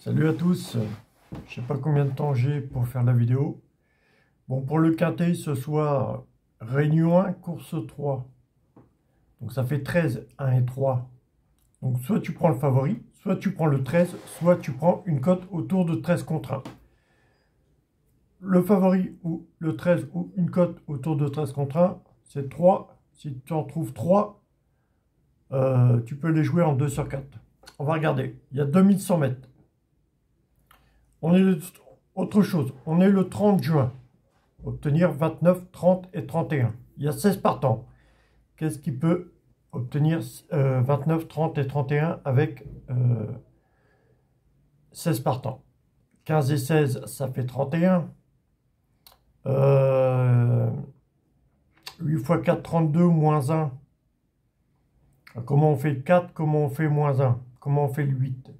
Salut à tous, je sais pas combien de temps j'ai pour faire la vidéo. Bon, pour le quintet ce soir, Réunion 1, course 3. Donc ça fait 13, 1 et 3. Donc soit tu prends le favori, soit tu prends le 13, soit tu prends une cote autour de 13 contre 1. Le favori ou le 13 ou une cote autour de 13 contre 1, c'est 3. Si tu en trouves 3, tu peux les jouer en 2 sur 4. On va regarder, il y a 2100 mètres. On est autre chose, on est le 30 juin, obtenir 29, 30 et 31. Il y a 16 partants. Qu'est-ce qui peut obtenir 29, 30 et 31 avec 16 partants? 15 et 16, ça fait 31. 8 x 4, 32, moins 1. Comment on fait le 4? Comment on fait moins 1? Comment on fait le 8?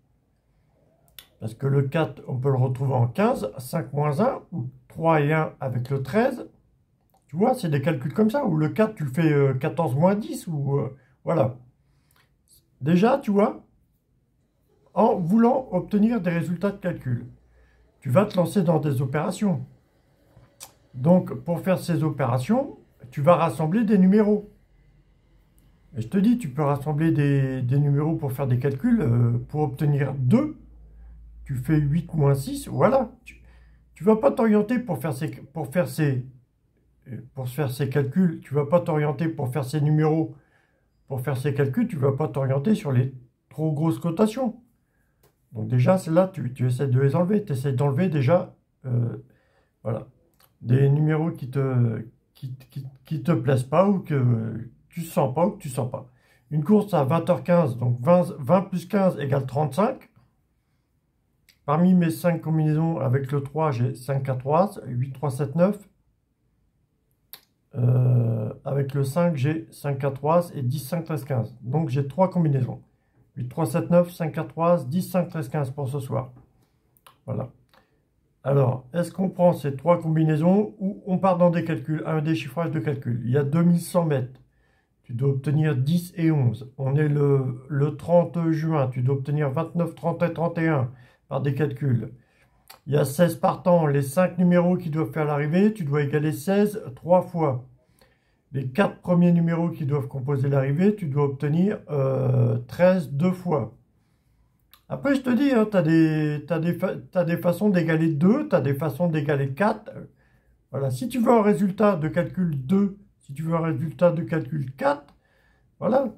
Parce que le 4, on peut le retrouver en 15, 5 moins 1, ou 3 et 1 avec le 13. Tu vois, c'est des calculs comme ça. Ou le 4, tu le fais 14 moins 10, ou voilà. Déjà, tu vois, en voulant obtenir des résultats de calcul, tu vas te lancer dans des opérations. Donc, pour faire ces opérations, tu vas rassembler des numéros. Et je te dis, tu peux rassembler des numéros pour faire des calculs. Pour obtenir 2, tu fais 8 moins 6, voilà. Tu ne vas pas t'orienter pour faire ces calculs. Tu ne vas pas t'orienter pour faire ces numéros. Pour faire ces calculs, tu ne vas pas t'orienter sur les trop grosses cotations. Donc déjà, celles-là, tu essaies de les enlever. Tu essaies d'enlever déjà voilà, des numéros qui te plaisent pas ou que tu sens pas ou que tu sens pas. Une course à 20h15, donc 20 plus 15 égale 35. Parmi mes 5 combinaisons avec le 3, j'ai 5, 4, 3, 8, 3, 7, 9. Avec le 5, j'ai 5, 4, 3 et 10, 5, 13, 15. Donc j'ai 3 combinaisons. 8, 3, 7, 9, 5, 4, 3, 10, 5, 13, 15 pour ce soir. Voilà. Alors, est-ce qu'on prend ces 3 combinaisons ou on part dans des calculs, un déchiffrage de calcul? Il y a 2100 mètres. Tu dois obtenir 10 et 11. On est le 30 juin. Tu dois obtenir 29, 30 et 31 par des calculs. Il y a 16 partants. Les 5 numéros qui doivent faire l'arrivée, tu dois égaler 16 3 fois. Les 4 premiers numéros qui doivent composer l'arrivée, tu dois obtenir 13 2 fois. Après, je te dis, hein, t'as des façons d'égaler 2, tu as des façons d'égaler 4. Voilà, si tu veux un résultat de calcul 2, si tu veux un résultat de calcul 4, voilà,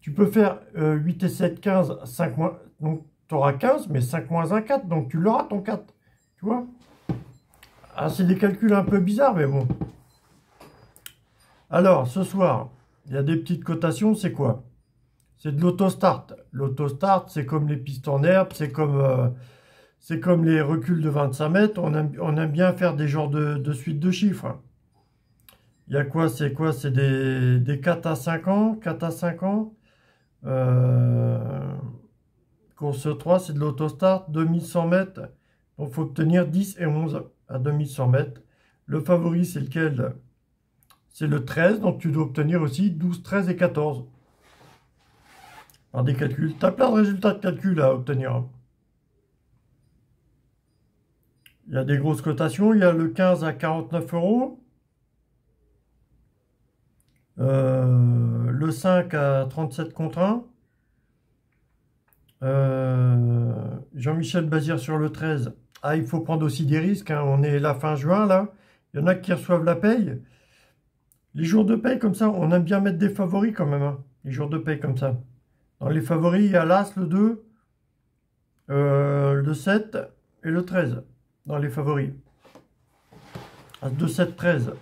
tu peux faire 8 et 7, 15, 5 moins, donc tu auras 15, mais 5 moins 1, 4, donc tu l'auras ton 4, tu vois. Ah, c'est des calculs un peu bizarres, mais bon. Alors, ce soir, il y a des petites cotations, c'est quoi? C'est de l'autostart. L'autostart, c'est comme les pistes en herbe, c'est comme les reculs de 25 mètres. On aime bien faire des genres de suites de chiffres. Il y a quoi? C'est quoi? C'est des 4 à 5 ans. 4 à 5 ans. Course 3, c'est de l'autostart. 2100 mètres. Donc, il faut obtenir 10 et 11 à 2100 mètres. Le favori, c'est lequel? C'est le 13. Donc, tu dois obtenir aussi 12, 13 et 14. Par des calculs. Tu as plein de résultats de calcul à obtenir. Il y a des grosses cotations. Il y a le 15 à 49 €. Le 5 à 37 contre 1. Jean-Michel Bazir sur le 13. Ah, il faut prendre aussi des risques. Hein. On est la fin juin, là. Il y en a qui reçoivent la paye. Les jours de paye, comme ça, on aime bien mettre des favoris quand même. Hein. Les jours de paye, comme ça. Dans les favoris, il y a l'As, le 2, le 7 et le 13. Dans les favoris. As 2, 7, 13.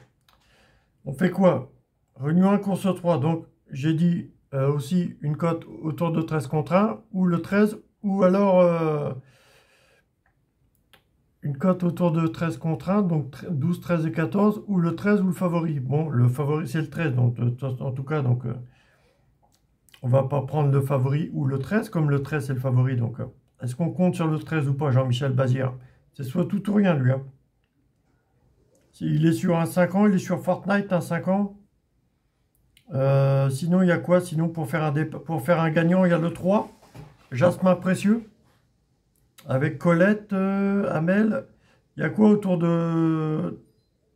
On fait quoi? Réunion 1, course 3. Donc, j'ai dit aussi une cote autour de 13 contre 1, ou le 13, ou alors une cote autour de 13 contre 1, donc 12, 13 et 14, ou le 13 ou le favori. Bon, le favori, c'est le 13, donc, en tout cas, donc, on va pas prendre le favori ou le 13, comme le 13, c'est le favori. Donc, est-ce qu'on compte sur le 13 ou pas, Jean-Michel Bazir? C'est soit tout ou rien, lui. Hein. Il est sur un 5 ans, il est sur Fortnite, un 5 ans. Sinon, il y a quoi? Sinon, pour faire un gagnant, il y a le 3. Jasmin Précieux. Avec Colette, Amel, il y a quoi autour de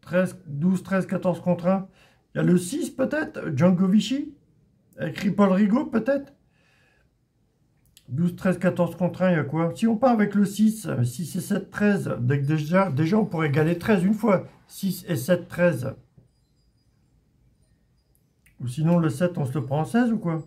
13, 12, 13, 14 contre 1? Il y a le 6 peut-être, Django Vichy, avec Ripoll Rigaud peut-être. 12, 13, 14 contre 1, il y a quoi? Si on part avec le 6, 6 et 7, 13, déjà on pourrait égaler 13 une fois. 6 et 7, 13. Ou sinon le 7, on se le prend en 16 ou quoi?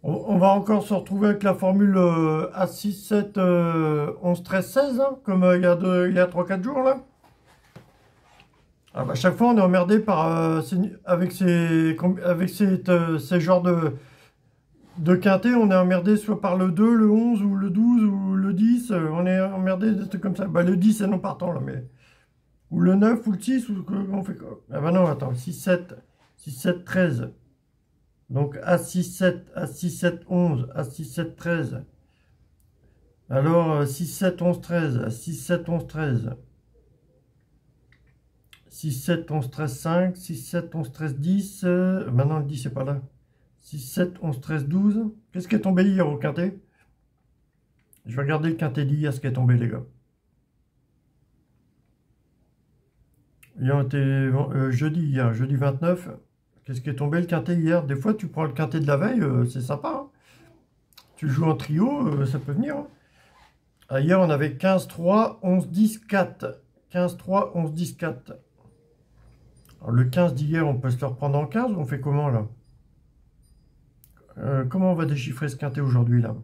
On va encore se retrouver avec la formule A6, 7, 11, 13, 16, hein, comme il y a 3-4 jours là. Ah bah, chaque fois on est emmerdé par, avec ces genres de quintet, on est emmerdé soit par le 2, le 11 ou le 12 ou le 10, on est emmerdé des trucs comme ça. Bah, le 10 c'est non partant là, mais... Ou le 9 ou le 6, ou on fait quoi? Ah bah non, attends, 6, 7, 6, 7, 13. Donc A6, 7, A6, 7, 11, A6, 7, 13. Alors 6, 7, 11, 13, 6, 7, 11, 13. 6, 7, 11, 13, 5, 6, 7, 11, 13, 10. Maintenant le 10 c'est pas là. 6, 7, 11, 13, 12. Qu'est-ce qui est tombé hier au quintet? Je vais regarder le quintet d'hier, ce qui est tombé les gars. Jeudi hier, jeudi 29. Qu'est-ce qui est tombé le quintet hier? Des fois tu prends le quintet de la veille, c'est sympa, hein. Tu joues en trio, ça peut venir, hein. Ah, hier on avait 15, 3, 11, 10, 4. 15, 3, 11, 10, 4. Alors, le 15 d'hier, on peut se le reprendre en 15 ou on fait comment là? Comment on va déchiffrer ce quintet aujourd'hui là?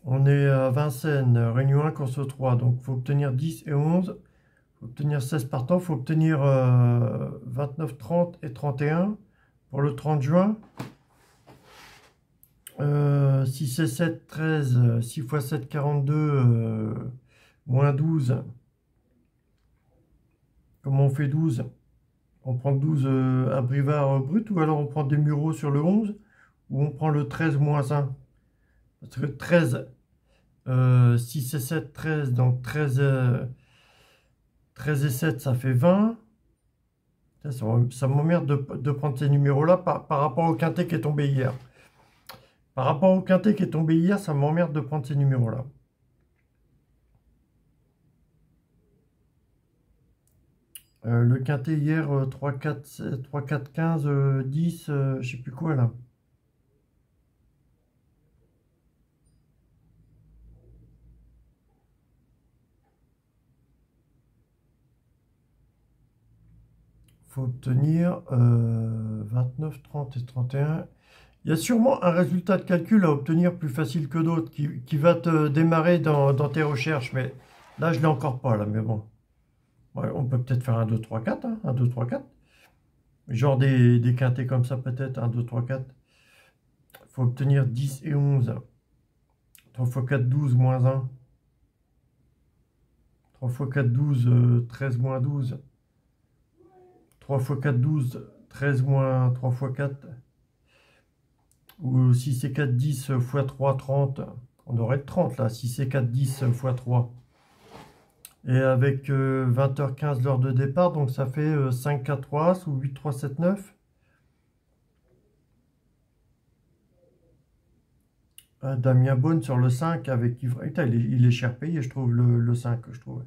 On est à Vincennes, Réunion 1, course 3. Donc il faut obtenir 10 et 11. Il faut obtenir 16 partants. Il faut obtenir 29, 30 et 31 pour le 30 juin. 6 et 7, 13. 6 x 7, 42. Moins 12. Comment on fait 12? On prend 12 à Brivard brut, ou alors on prend des Mureaux sur le 11, ou on prend le 13 moins 1. Parce que 13, 6 et 7, 13, donc 13 et 7, ça fait 20. Ça m'emmerde de prendre ces numéros-là par rapport au quintet qui est tombé hier. Par rapport au quintet qui est tombé hier, ça m'emmerde de prendre ces numéros-là. Le quintet hier, 3, 4, 3, 4, 15, 10, je sais plus quoi là. Faut obtenir 29, 30 et 31. Il y a sûrement un résultat de calcul à obtenir plus facile que d'autres qui va te démarrer dans tes recherches, mais là je l'ai encore pas là, mais bon. Ouais, on peut peut-être faire un 2, 3, 4, hein, 1, 2, 3, 4. Genre des quintets comme ça peut-être, 1, 2, 3, 4. Il faut obtenir 10 et 11. 3 x 4, 12, moins 1. 3 x 4, 12, 13, moins 12. 3 x 4, 12, 13 moins 3 x 4. Ou 6 et 4, 10 x 3, 30. On aurait 30 là, 6 et 4, 10 x 3. Et avec 20h15 l'heure de départ, donc ça fait 5, 4, 3, ou 8, 3, 7, 9. Damien Bonne sur le 5 avec Yves. Putain, il est cher payé, je trouve, le 5, je trouve.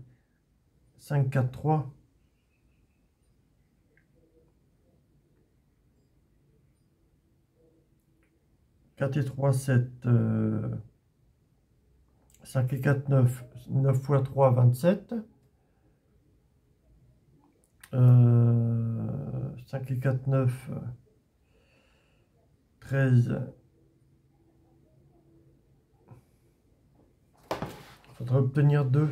5, 4, 3. 4 et 3, 7. 5 et 4, 9. 9 x 3, 27. 5 et 4, 9. 13. Il faudrait obtenir 2.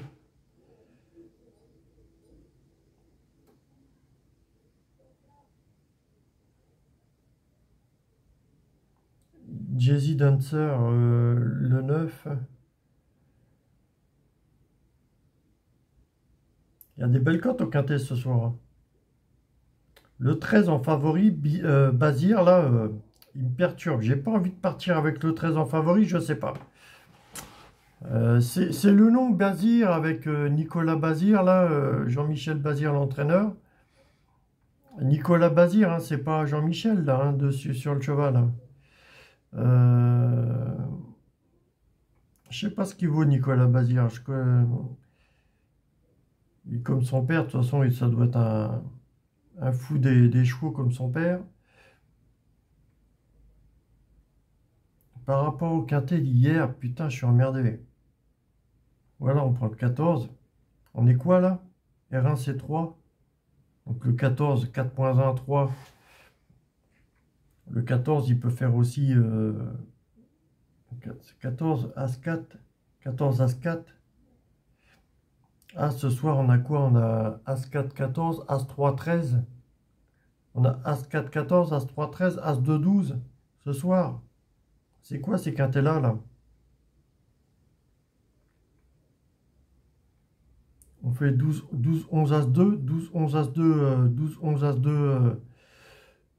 Jay-Z Dancer, le 9. Il y a des belles cotes au quintet ce soir. Le 13 en favori, Bazir, là, il me perturbe. J'ai pas envie de partir avec le 13 en favori, je sais pas. C'est le nom Bazir avec Nicolas Bazir, là, Jean-Michel Bazir, l'entraîneur. Nicolas Bazir, hein, c'est pas Jean-Michel, là, hein, dessus, sur le cheval. Hein. Je sais pas ce qu'il vaut, Nicolas Bazir. Comme son père, de toute façon, ça doit être un fou des chevaux comme son père. Par rapport au quintet d'hier, putain, je suis emmerdé. Voilà, on prend le 14. On est quoi, là? R1, C3. Donc le 14, 4.1, 3. Le 14, il peut faire aussi 14, As-4. 14, As-4. Ah, ce soir, on a quoi? On a As-4, 14, As-3, 13. On a As-4, 14, As-3, 13, As-2, 12. Ce soir. C'est quoi ces quintets-là, là? On fait 12, 12, 11, As-2, 12, 11, As-2, 12, 11, As-2,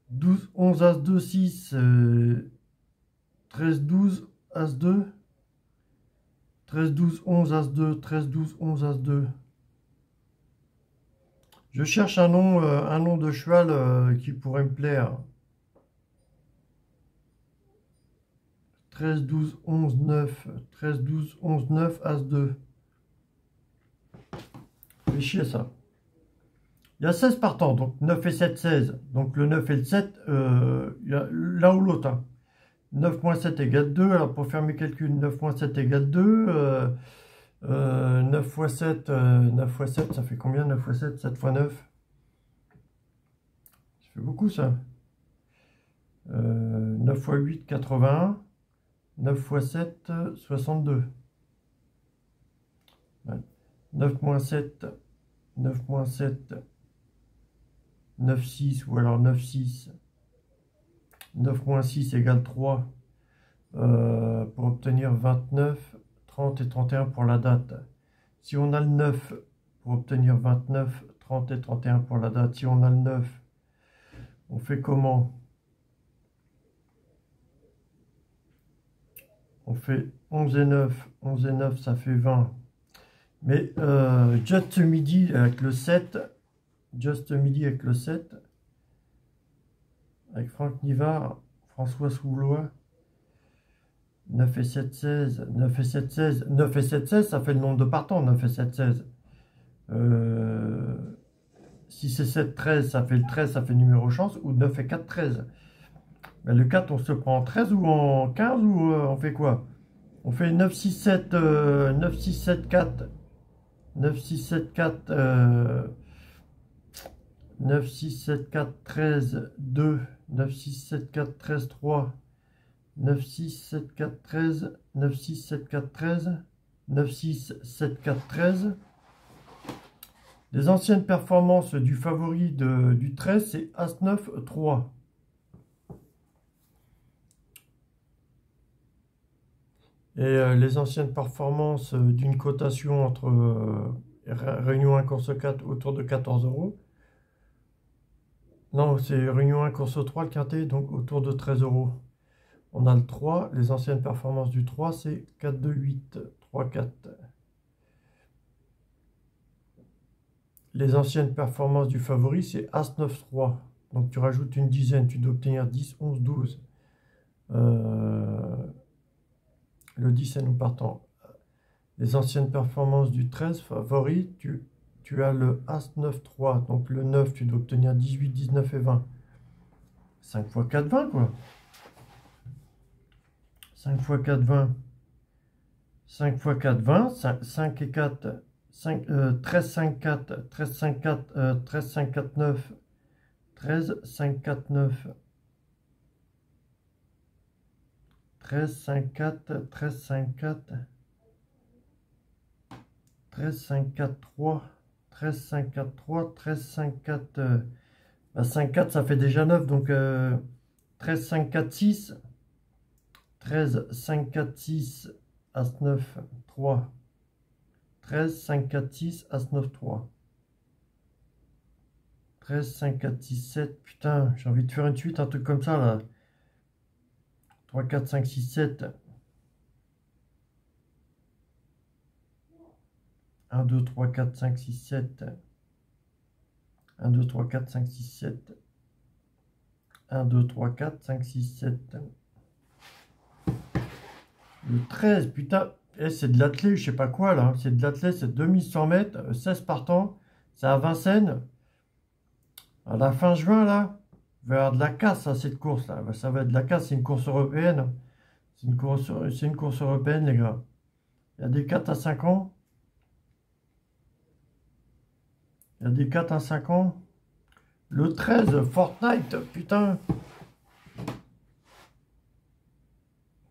12, 11, As-2, 6, 13, 12, As-2, 13, 12, 11, As-2, 13, 12, 11, As-2. Je cherche un nom de cheval qui pourrait me plaire. 13, 12, 11, 9. 13, 12, 11, 9, As-2. Fait chier ça. Il y a 16 partants, donc 9 et 7, 16. Donc le 9 et le 7, il y a l'un ou l'autre. Hein. 9 moins 7 égale 2. Alors pour faire mes calculs, 9 moins 7 égale 2. 9 fois 7, 9 fois 7, ça fait combien? 9 fois 7, 7 fois 9. Ça fait beaucoup ça. 9 fois 8, 81. 9 fois 7, 62. Ouais. 9 moins 7, 9 moins 7, 9, 6, ou alors 9, 6. 9 moins 6 égale 3 pour obtenir 29, 30 et 31 pour la date. Si on a le 9 pour obtenir 29, 30 et 31 pour la date, si on a le 9, on fait comment? On fait 11 et 9, 11 et 9 ça fait 20. Mais just midi avec le 7, just midi avec le 7, avec Franck Nivard, François Soulois, 9 et 7, 16, 9 et 7, 16, 9 et 7, 16, ça fait le nombre de partants, 9 et 7, 16. 6 et 7, 13, ça fait le 13, ça fait le numéro chance, ou 9 et 4, 13. Ben, le 4, on se prend en 13 ou en 15, ou on fait quoi? On fait 9, 6, 7, 9, 6, 7, 4, 9, 6, 7, 4, 9, 6, 7, 4, 13, 2, 9, 6, 7, 4, 13, 3, 9, 6, 7, 4, 13, 9, 6, 7, 4, 13, 9, 6, 7, 4, 13. Les anciennes performances du favori du 13, c'est As-9, 3. Et les anciennes performances d'une cotation entre Réunion 1, course 4 autour de 14 euros. Non, c'est Réunion 1, course 3, le quintet, donc autour de 13 euros. On a le 3, les anciennes performances du 3, c'est 4, 2, 8, 3, 4. Les anciennes performances du favori, c'est As, 9, 3. Donc tu rajoutes une dizaine, tu dois obtenir 10, 11, 12. Le 10 est nous partant. Les anciennes performances du 13 favori, tu as le As, 9, 3. Donc le 9, tu dois obtenir 18, 19 et 20. 5 x 4, 20 quoi. 5 x 4, 20. 5 x 4, 20. 5 et 4, 5, 13, 5, 4. 13, 5, 4. 13, 5, 4, 9. 13, 5, 4, 9. 13, 5, 4. 13, 5, 4. 13, 5, 4, 3. 13, 5, 4, 3. 13, 5, 4. 5, 4, ça fait déjà 9. Donc 13, 5, 4, 6. 13, 5, 4, 6. As, 9, 3. 13, 5, 4, 6. As, 9, 3. 13, 5, 4, 6, 7. Putain, j'ai envie de faire une suite, un truc comme ça là. 3, 4, 5, 6, 7. 1, 2, 3, 4, 5, 6, 7. 1, 2, 3, 4, 5, 6, 7. 1, 2, 3, 4, 5, 6, 7. Le 13, putain. Eh, c'est de l'athlé, je sais pas quoi là. C'est de l'athlé, c'est 2100 mètres, 16 partants. C'est à Vincennes. À la fin juin là. Il va y avoir de la casse, ça, cette course là. Ça va être de la casse, c'est une course européenne. C'est une course européenne, les gars. Il y a des 4 à 5 ans. Il y a des 4 à 5 ans. Le 13, Fortnite, putain.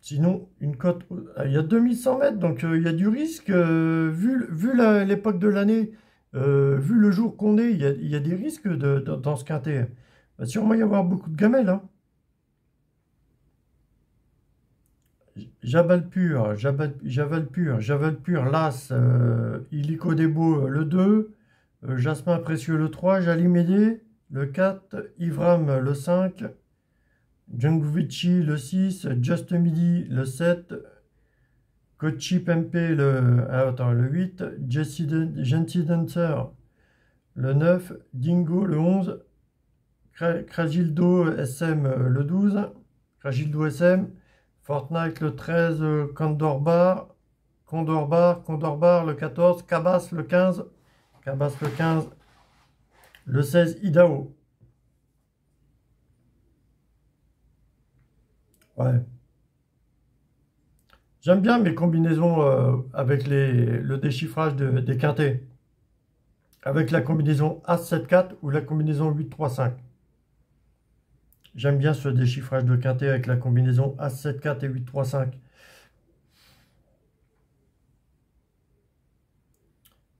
Sinon, une cote, il y a 2100 mètres, donc il y a du risque, vu l'époque de l'année, vu le jour qu'on est, il y a des risques dans ce quintet. Il va sûrement y avoir beaucoup de gamelles, hein. Jabalpur, Javalpur, l'As, Illico Debo, le 2, Jasmin Précieux, le 3, Jalimédé, le 4, Ivram, le 5, Djangovici, le 6, Just Midi, le 7, Kochi Pempe, le 8, Gentil Dancer, le 9, Dingo, le 11, Kragildo SM, le 12, Kragildo SM, Fortnite, le 13, Condor Bar, le 14, Cabas, le 15, le 16, Idaho. Ouais. J'aime bien mes combinaisons avec le déchiffrage des quintets. Avec la combinaison As-7-4 ou la combinaison 8-3-5. J'aime bien ce déchiffrage de quintet avec la combinaison As-7-4 et 8-3-5.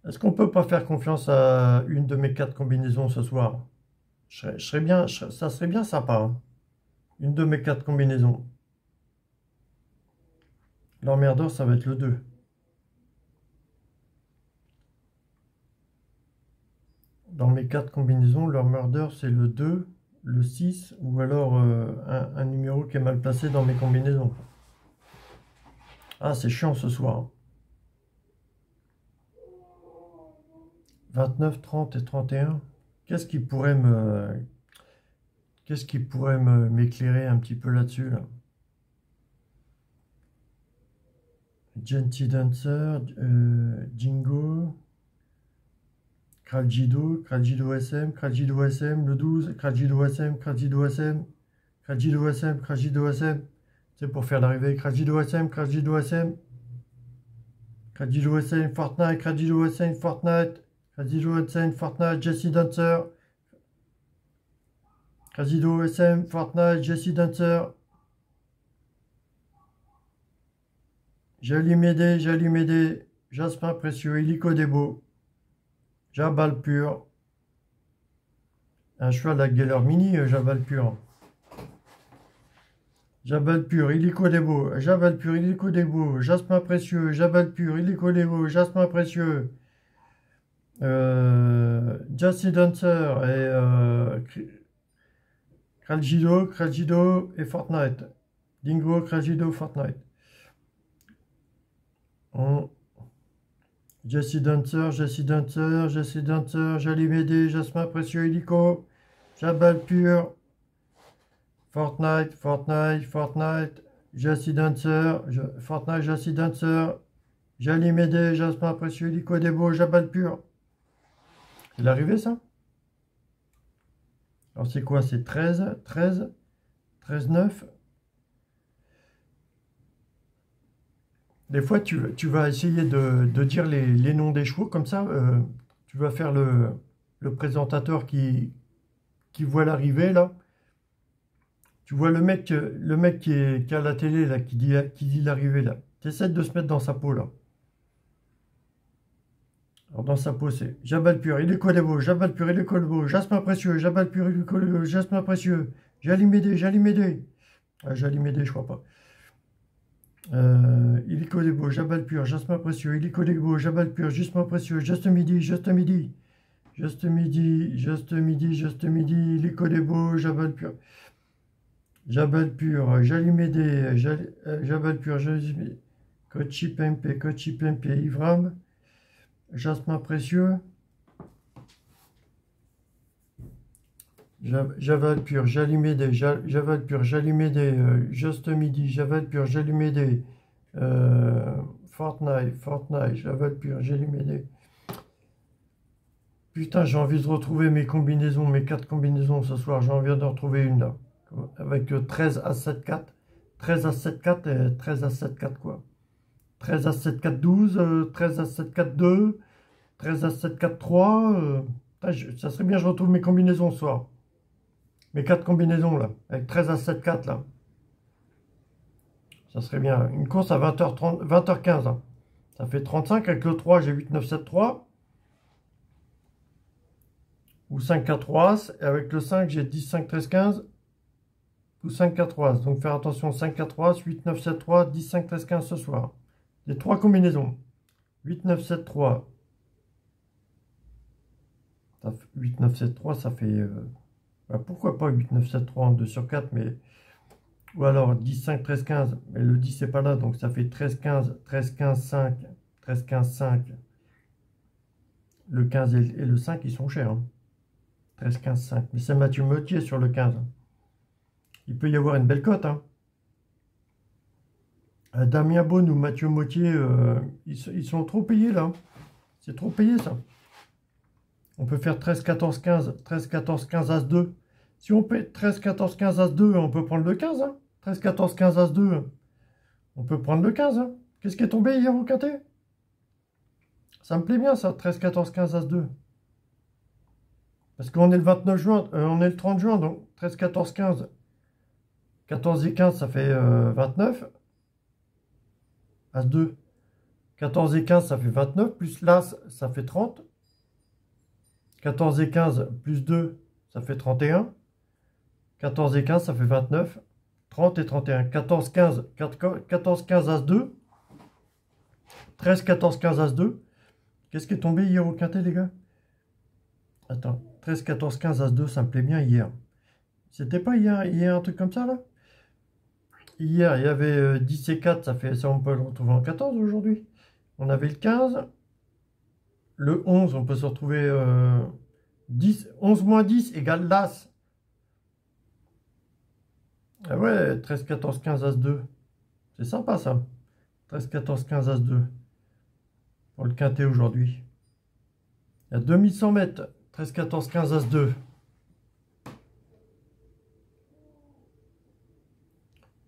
Est-ce qu'on peut pas faire confiance à une de mes 4 combinaisons ce soir? Ça serait bien sympa, hein. Une de mes 4 combinaisons. L'emmerdeur, ça va être le 2. Dans mes 4 combinaisons, l'emmerdeur, c'est le 2, le 6, ou alors un numéro qui est mal placé dans mes combinaisons. Ah, c'est chiant ce soir. 29, 30 et 31. Qu'est-ce qui pourrait m'éclairer un petit peu là-dessus, là? Gentil Dancer, Jingo, Kraljido SM, le 12, Kraljido SM, c'est pour faire l'arrivée, Kraljido SM, Fortnite, Jesse Dancer, Kraljido SM, Fortnite, Jesse Dancer, Jalimédé, Jasmin Précieux, Illico Debo, Jabal Pur, un cheval à Geller Mini, Jabal Pur, Illico Debo, Jasmin Précieux, Jabal Pur, Illico Debo, Jasmin Précieux, Jesse Dancer et Kraljido et Fortnite. Dingo, Kraljido, Fortnite. Jesse Dancer, Jalimédé, Jasmin Précieux, Illico, Jabal Pur, Fortnite, Jesse Dancer, Jalimédé, Jasmin Précieux, Illico Debo, Jabal Pur. C'est l'arrivée ça? Alors c'est quoi? C'est 13, 9. Des fois, tu vas essayer de dire les noms des chevaux, comme ça, tu vas faire le présentateur qui voit l'arrivée, là. Tu vois le mec qui est à la télé, là, qui dit l'arrivée, là. Tu essaies de se mettre dans sa peau, là. Alors, dans sa peau, c'est Jabal Pur, Illico Debo, Jasmin Précieux, Jabal Pur, Illico Debo, Jasmin Précieux, Jalimédé. Jalimédé, je crois pas. Illico Debo, Jabal Pur, Jasmin Précieux, Illico Debo, Jabal Pur, Jasmin Précieux, Just Midi, Illico Debo, Jabal Pur, Jalimédé, Jabal Pur, Kochi Pempe, Ivram, Jasmin Précieux, J'avale pur, j'allumais des, j'avale pur, j'allumais des, juste midi, j'avale pur, j'allumais des, Fortnite, j'avale pur, j'allumais des. Putain, j'ai envie de retrouver mes combinaisons, mes 4 combinaisons ce soir, j'en viens de retrouver une là, avec 13 à 7, 4, 13 à 7, 4 et 13 à 7, 4 quoi. 13 à 7, 4, 12, 13 à 7, 4, 2, 13 à 7, 4, 3, ça serait bien que je retrouve mes combinaisons ce soir. Mes 4 combinaisons là, avec 13 à 7, 4 là. Ça serait bien. Une course à 20h30, 20h15. Hein. Ça fait 35. Avec le 3, j'ai 8, 9, 7, 3. Ou 5, 4, 3 As. Et avec le 5, j'ai 10, 5, 13, 15. Ou 5, 4, 3 As. Donc faire attention. 5, 4, 3 As, 8, 9, 7, 3, 10, 5, 13, 15 ce soir. Les 3 combinaisons. 8, 9, 7, 3. 8, 9, 7, 3, ça fait... pourquoi pas 8, 9, 7, 3 en 2 sur 4, mais... Ou alors 10, 5, 13, 15. Mais le 10 c'est pas là, donc ça fait 13, 15, 13, 15, 5, 13, 15, 5. Le 15 et le 5, ils sont chers. Hein. 13, 15, 5. Mais c'est Mathieu Mottier sur le 15. Il peut y avoir une belle cote. Hein. Damien Beaune ou Mathieu Mottier, ils sont trop payés là. C'est trop payé ça. On peut faire 13, 14, 15. 13, 14, 15, As 2. Si on paie 13, 14, 15, As 2, on peut prendre le 15. Hein. 13, 14, 15, As 2. On peut prendre le 15. Hein. Qu'est-ce qui est tombé hier au quintet? Ça me plaît bien ça, 13, 14, 15, As 2. Parce qu'on est le 29 juin, on est le 30 juin, donc 13, 14, 15. 14 et 15, ça fait 29. As 2. 14 et 15, ça fait 29. Plus l'As, ça fait 30. 14 et 15, plus 2, ça fait 31. 14 et 15, ça fait 29. 30 et 31. 14, 15, 14, 15, As 2. 13, 14, 15, As 2. Qu'est-ce qui est tombé hier au quintet, les gars? Attends. 13, 14, 15, As 2, ça me plaît bien hier. C'était pas hier un truc comme ça, là? Hier, il y avait 10 et 4, ça on peut le retrouver en 14 aujourd'hui. On avait le 15. Le 11, on peut se retrouver 10. 11 moins 10 égale l'As. Ah ouais, 13, 14, 15, As 2. C'est sympa, ça. 13, 14, 15, As 2. Pour le quintet aujourd'hui. Il y a 2100 mètres. 13, 14, 15, As 2.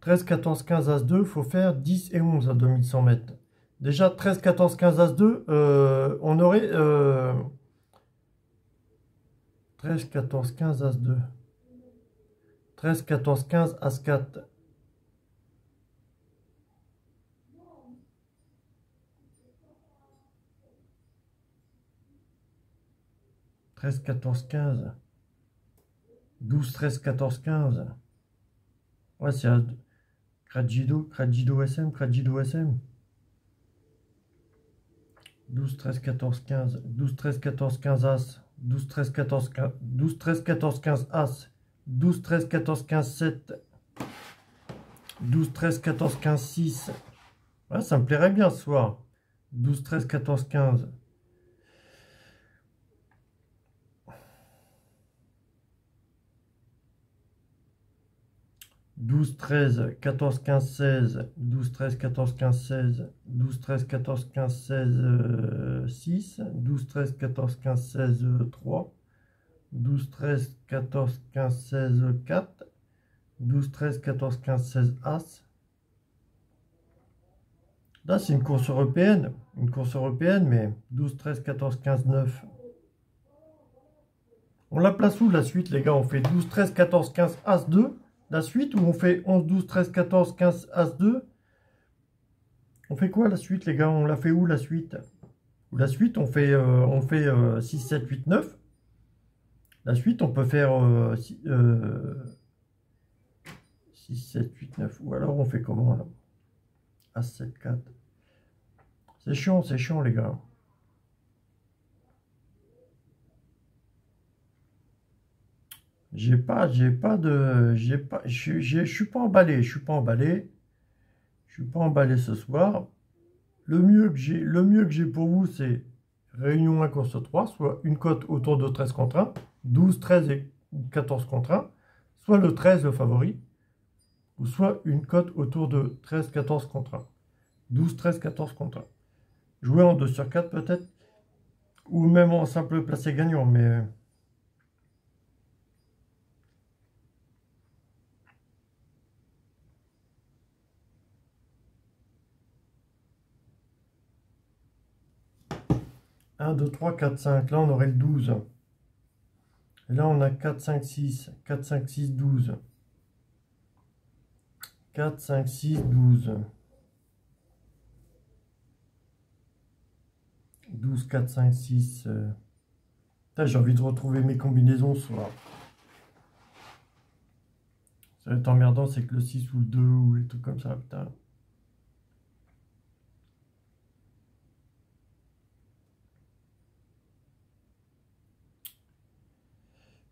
13, 14, 15, As 2, il faut faire 10 et 11 à 2100 mètres. Déjà, 13, 14, 15, As 2, on aurait 13, 14, 15, As 2. 13, 14, 15, As 4. « 13, 14, 15. 12, 13, 14, 15. Ouais, c'est à Cradido SM, Cradido SM. 12, 13, 14, 15. 12, 13, 14, 15 As. 12, 13, 14, 15. 12, 13, 14, 15 As. 12, 13, 14, 15, 7. 12, 13, 14, 15, 6. Ouais, ça me plairait bien ce soir. 12, 13, 14, 15. 12, 13, 14, 15, 16, 12, 13, 14, 15, 16, 12, 13, 14, 15, 16, 6, 12, 13, 14, 15, 16, 3, 12, 13, 14, 15, 16, 4, 12, 13, 14, 15, 16, As. Là, c'est une course européenne, mais 12, 13, 14, 15, 9. On la place où la suite, les gars? On fait 12, 13, 14, 15, As 2. La suite, où on fait 11, 12, 13, 14, 15, As 2. On fait quoi la suite, les gars? On la fait où la suite? La suite, on fait 6, 7, 8, 9. La suite, on peut faire 6, 7, 8, 9. Ou alors, on fait comment là? As 7, 4. C'est chiant, les gars. Je suis pas emballé, je suis pas emballé ce soir. Le mieux que j'ai pour vous, c'est Réunion 1 course 3, soit une cote autour de 13 contre 1, 12, 13 ou 14 contre 1, soit le 13 le favori, ou soit une cote autour de 13-14 contre 1. 12-13-14 contre 1. Jouer en 2 sur 4 peut-être, ou même en simple placé gagnant, mais... 1, 2, 3, 4, 5. Là, on aurait le 12. Et là, on a 4, 5, 6. 4, 5, 6, 12. 4, 5, 6, 12. 12, 4, 5, 6. J'ai envie de retrouver mes combinaisons ce soir. Ça va être emmerdant, c'est que le 6 ou le 2 ou les trucs comme ça, putain.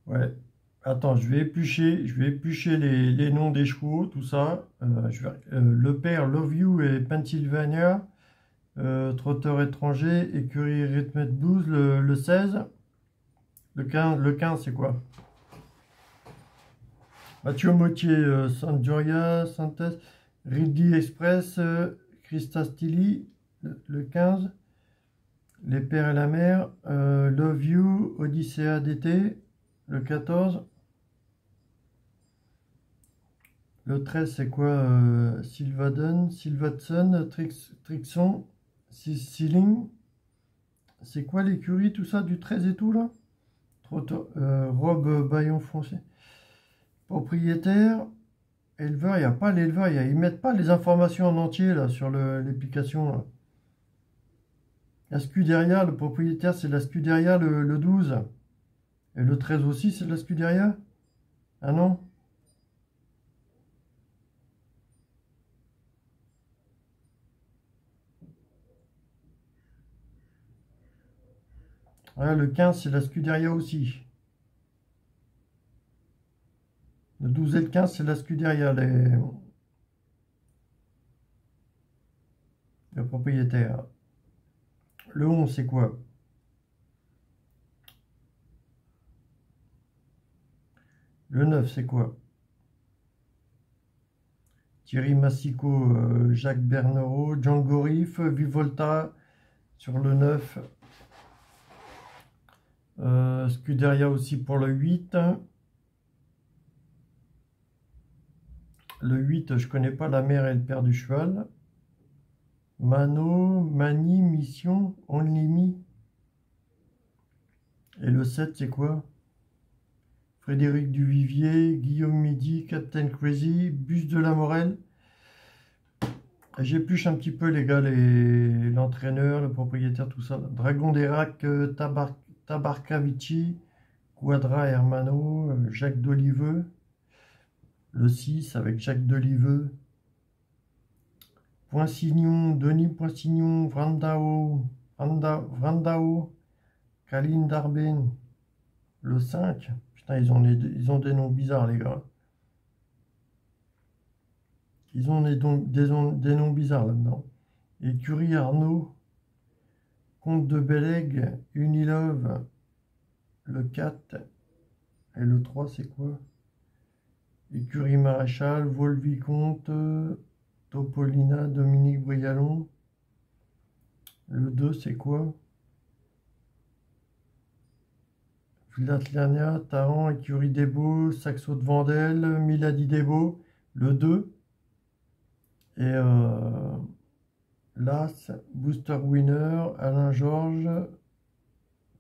Ouais. Attends, je vais éplucher les noms des chevaux, tout ça. Le père Love You et Pennsylvania. Trotteur étranger, écurie Rhythm Blues, le 16. Le 15 c'est quoi? Mathieu Mottier, Sanjoria, Santes, Ridley Express, Christa Stili, le 15. Les pères et la mère, Love You, Odyssea d'été, le 14. Le 13 c'est quoi? Sylvatson, Trixon, Ceiling. C'est quoi l'écurie, tout ça, du 13 et tout, là? Robe Bayon foncé. Propriétaire, éleveur, il n'y a pas l'éleveur, ils mettent pas les informations en entier, là, sur l'application. La Scuderia, le propriétaire, c'est la Scuderia le 12. Et le 13 aussi, c'est la Scuderia? Ah non? Ouais, le 15, c'est la Scuderia aussi. Le 12 et le 15, c'est la Scuderia, les propriétaires. Le 11, c'est quoi? Le 9, c'est quoi? Thierry Massico, Jacques Bernero, Django Riff, Vivolta sur le 9. Scuderia aussi pour le 8. Le 8, je connais pas la mère et le père du cheval. Mano, Mani, Mission, Only. Et le 7, c'est quoi? Frédéric Duvivier, Guillaume Midi, Captain Crazy, Bus de la Morelle. J'épluche un petit peu, les gars, l'entraîneur, le propriétaire, tout ça. Dragon d'Erac, Tabarcavici, Quadra Hermano, Jacques d'Oliveux. Le 6 avec Jacques Deliveux. Poinsignon, Denis Poinsignon, Vrandao, Kaline Darben. Le 5. Putain, ils ont des noms bizarres, les gars. Ils ont des noms bizarres là-dedans. Écurie Arnaud, Comte de Bellègue, Unilove, le 4. Et le 3, c'est quoi? Écurie Maréchal, Volvicomte, Topolina, Dominique Brialon. Le 2, c'est quoi? Villatliana, Taran, Écurie des Beaux, Saxo de Vendel, Milady des Beaux. Le 2. Et Las, Booster Winner, Alain Georges,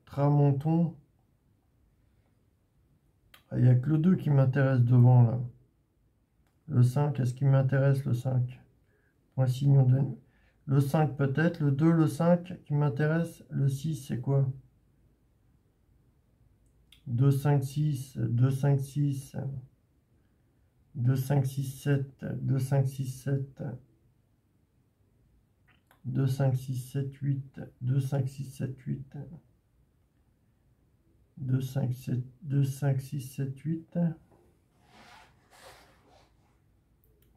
Tramonton. Il n'y a que le 2 qui m'intéresse devant là. Le 5, est-ce qu'il m'intéresse le 5? Poinsignon de... Le 5 peut-être, le 2, le 5 qui m'intéresse. Le 6 c'est quoi? 2, 5, 6, 2, 5, 6, 2, 5, 6, 7, 2, 5, 6, 7, 2, 5, 6, 7, 8, 2, 5, 6, 7, 8, 2, 5, 7, 2, 5, 6, 7, 8,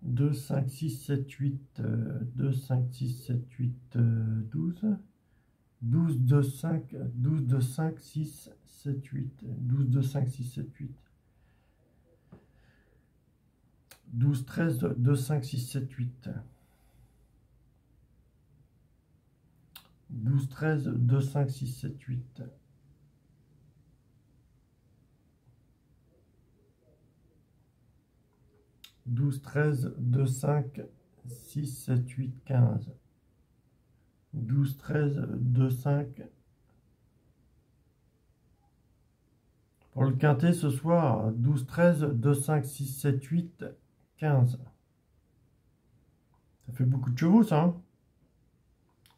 2, 5, 6, 7, 8, 2, 5, 6, 7, 8, 12, 12, 2, 5, 12, 2, 5, 6, 7, 8, 12, 2, 5, 6, 7, 8. 12, 13, 2, 5, 6, 7, 8. 12, 13, 2, 5, 6, 7, 8. 12, 13, 2, 5, 6, 7, 8, 15. 12, 13, 2, 5. Pour le quintet ce soir, 12, 13, 2, 5, 6, 7, 8, 15. Ça fait beaucoup de chevaux, ça. Hein,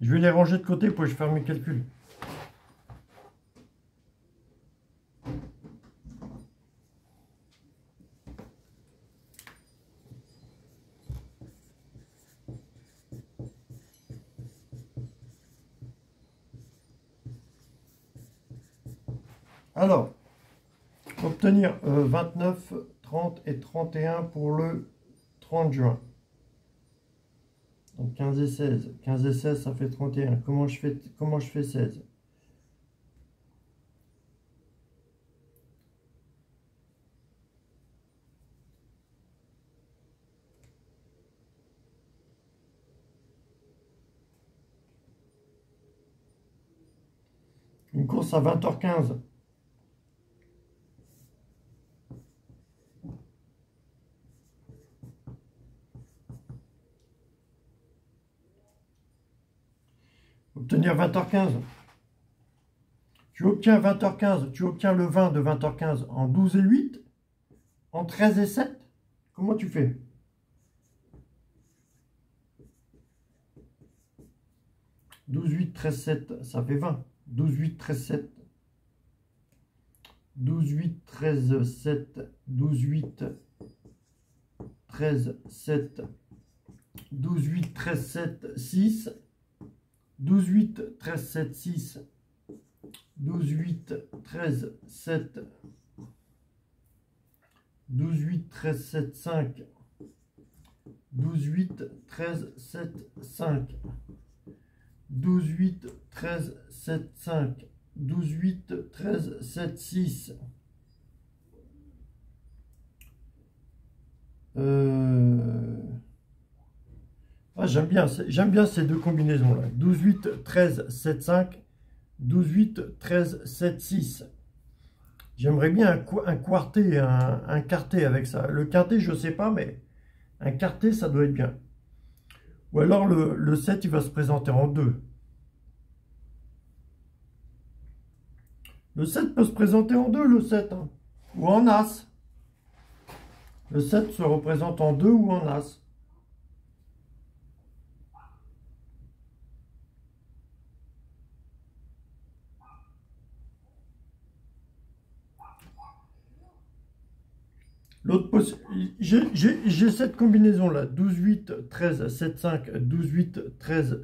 je vais les ranger de côté pour que je fasse mes calculs. Alors, obtenir 29, 30 et 31 pour le 30 juin. Donc 15 et 16. 15 et 16, ça fait 31. Comment je fais 16? Une course à 20h15. Obtenir 20h15. Tu obtiens 20h15, tu obtiens le 20 de 20h15 en 12 et 8, en 13 et 7. Comment tu fais? « 12, 8, 13, 7, ça fait 20. 12, 8, 13, 7. 12, 8, 13, 7. 12, 8, 13, 7. 12, 8, 13, 7, 6. 12, 8, 13, 7, 6. 12, 8, 13, 7. 12, 8, 13, 7, 5. 12, 8, 13, 7, 5. 12, 8, 13, 7, 5. 12, 8, 13, 7, 6. Ah, j'aime bien ces deux combinaisons-là. 12, 8, 13, 7, 5. 12, 8, 13, 7, 6. J'aimerais bien un quartet, un quartet avec ça. Le quintet, je ne sais pas, mais un quartet, ça doit être bien. Ou alors le 7, il va se présenter en 2. Le 7 peut se présenter en 2, le 7. Hein. Ou en As. Le 7 se représente en 2 ou en As. J'ai cette combinaison-là. 12, 8, 13, 7, 5. 12, 8, 13,